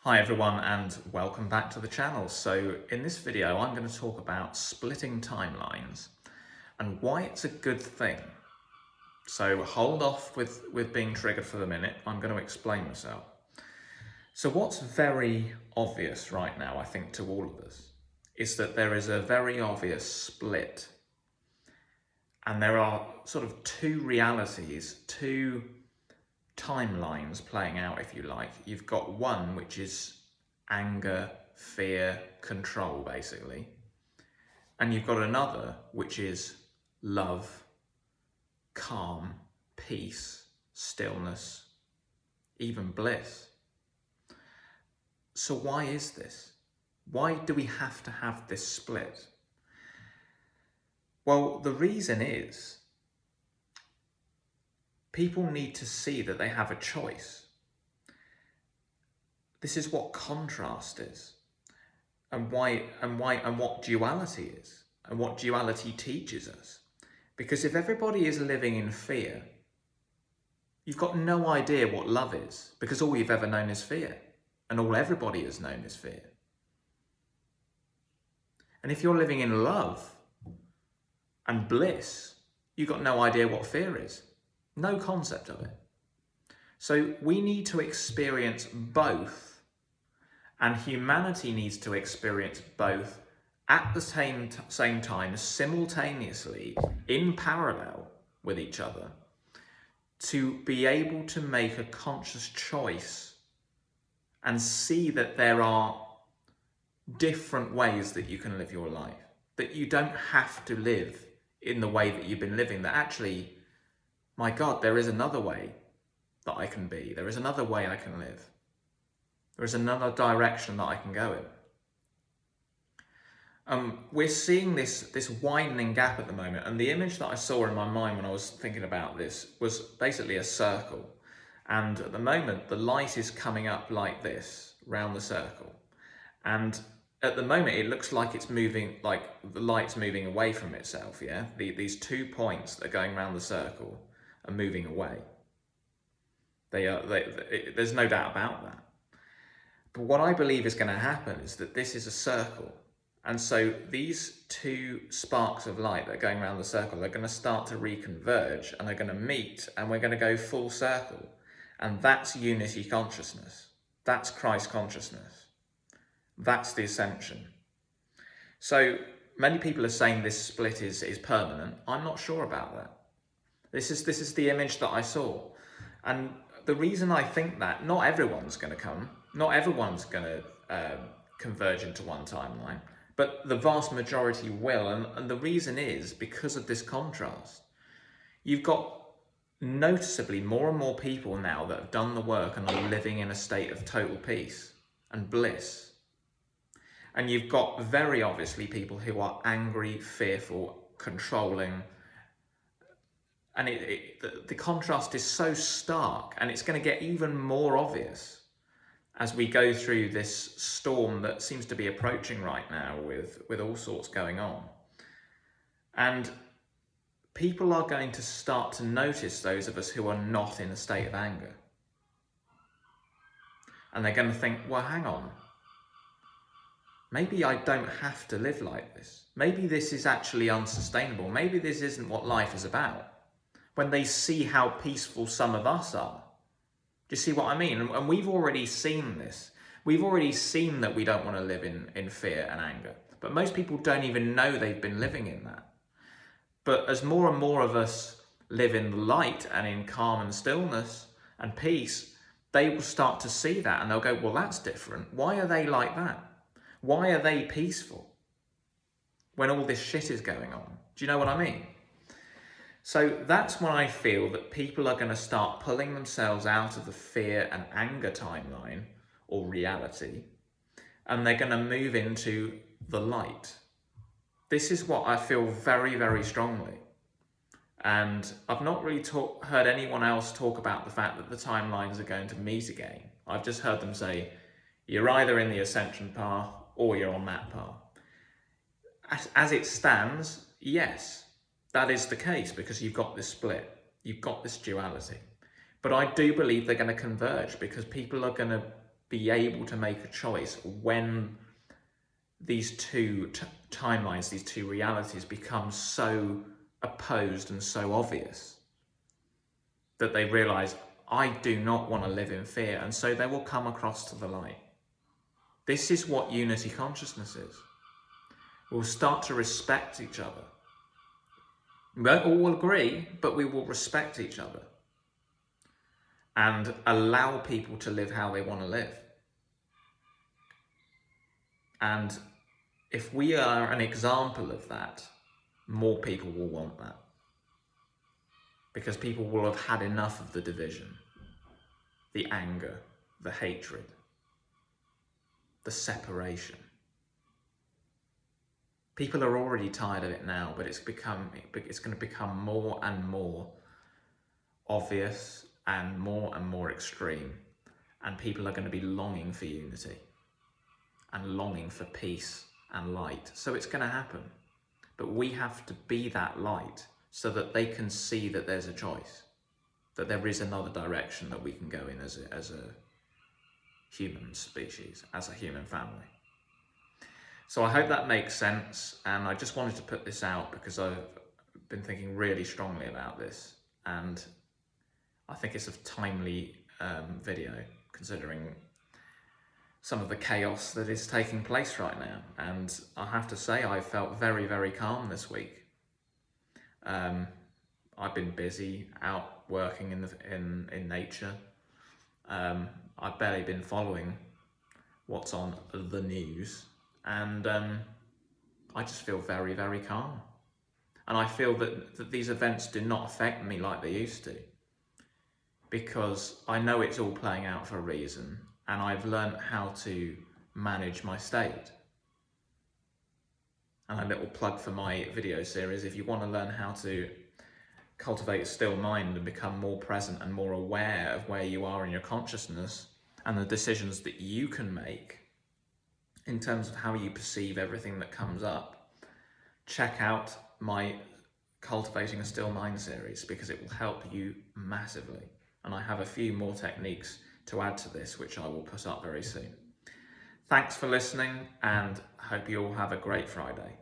Hi everyone and welcome back to the channel. So in this video I'm going to talk about splitting timelines and why it's a good thing. So hold off with being triggered for the minute, I'm going to explain myself. So what's very obvious right now, I think, to all of us, is that there is a very obvious split. And there are sort of two realities, two timelines playing out, if you like. You've got one which is anger, fear, control, basically. And you've got another which is love, calm, peace, stillness, even bliss. So why is this? Why do we have to have this split? Well, the reason is people need to see that they have a choice. This is what contrast is, and what duality is, and what duality teaches us. Because if everybody is living in fear, you've got no idea what love is, because all you've ever known is fear, and all everybody has known is fear. And if you're living in love and bliss, you've got no idea what fear is, no concept of it. So we need to experience both, and humanity needs to experience both at the same time, simultaneously, in parallel with each other, to be able to make a conscious choice and see that there are different ways that you can live your life, that you don't have to live in the way that you've been living, that actually, my God, there is another way that I can be. There is another way I can live. There is another direction that I can go in. We're seeing this widening gap at the moment, and the image that I saw in my mind when I was thinking about this was basically a circle. And at the moment, the light is coming up like this, round the circle. And at the moment, it looks like it's moving, like the light's moving away from itself, yeah? These 2 points that are going around the circle are moving away. There's no doubt about that. But what I believe is going to happen is that this is a circle. And so these 2 sparks of light that are going around the circle are going to start to reconverge, and they're going to meet, and we're going to go full circle. And that's unity consciousness. That's Christ consciousness. That's the ascension. So many people are saying this split is permanent. I'm not sure about that. This is the image that I saw. And the reason I think that, not everyone's going to come, not everyone's going to converge into one timeline, but the vast majority will. And the reason is because of this contrast. You've got noticeably more and more people now that have done the work and are living in a state of total peace and bliss. And you've got very obviously people who are angry, fearful, controlling. And the contrast is so stark, and it's going to get even more obvious as we go through this storm that seems to be approaching right now with all sorts going on. And people are going to start to notice those of us who are not in a state of anger. And they're going to think, well, hang on. Maybe I don't have to live like this. Maybe this is actually unsustainable. Maybe this isn't what life is about. When they see how peaceful some of us are. Do you see what I mean? And we've already seen this. We've already seen that we don't want to live in fear and anger. But most people don't even know they've been living in that. But as more and more of us live in the light and in calm and stillness and peace, they will start to see that and they'll go, well, that's different. Why are they like that? Why are they peaceful when all this shit is going on? Do you know what I mean? So that's when I feel that people are going to start pulling themselves out of the fear and anger timeline or reality, and they're going to move into the light. This is what I feel very, very strongly. And I've not really heard anyone else talk about the fact that the timelines are going to meet again. I've just heard them say, you're either in the ascension path or you're on that path. As it stands, yes. That is the case because you've got this split, you've got this duality. But I do believe they're going to converge because people are going to be able to make a choice when these two timelines, these two realities become so opposed and so obvious that they realize, I do not want to live in fear, and so they will come across to the light. This is what unity consciousness is. We'll start to respect each other. We won't all agree, but we will respect each other and allow people to live how they want to live. And if we are an example of that, more people will want that. Because people will have had enough of the division, the anger, the hatred, the separation. People are already tired of it now, but it's going to become more and more obvious and more extreme. And people are going to be longing for unity and longing for peace and light. So it's going to happen. But we have to be that light so that they can see that there's a choice, that there is another direction that we can go in as a human species, as a human family. So I hope that makes sense, and I just wanted to put this out because I've been thinking really strongly about this, and I think it's a timely video considering some of the chaos that is taking place right now. And I have to say, I felt very, very calm this week. I've been busy out working in nature. I've barely been following what's on the news, and I just feel very, very calm. And I feel that these events do not affect me like they used to, because I know it's all playing out for a reason, and I've learned how to manage my state. And a little plug for my video series: if you want to learn how to cultivate a still mind and become more present and more aware of where you are in your consciousness and the decisions that you can make in terms of how you perceive everything that comes up, check out my Cultivating a Still Mind series, because it will help you massively. And I have a few more techniques to add to this, which I will put up very soon. Thanks for listening, and I hope you all have a great Friday.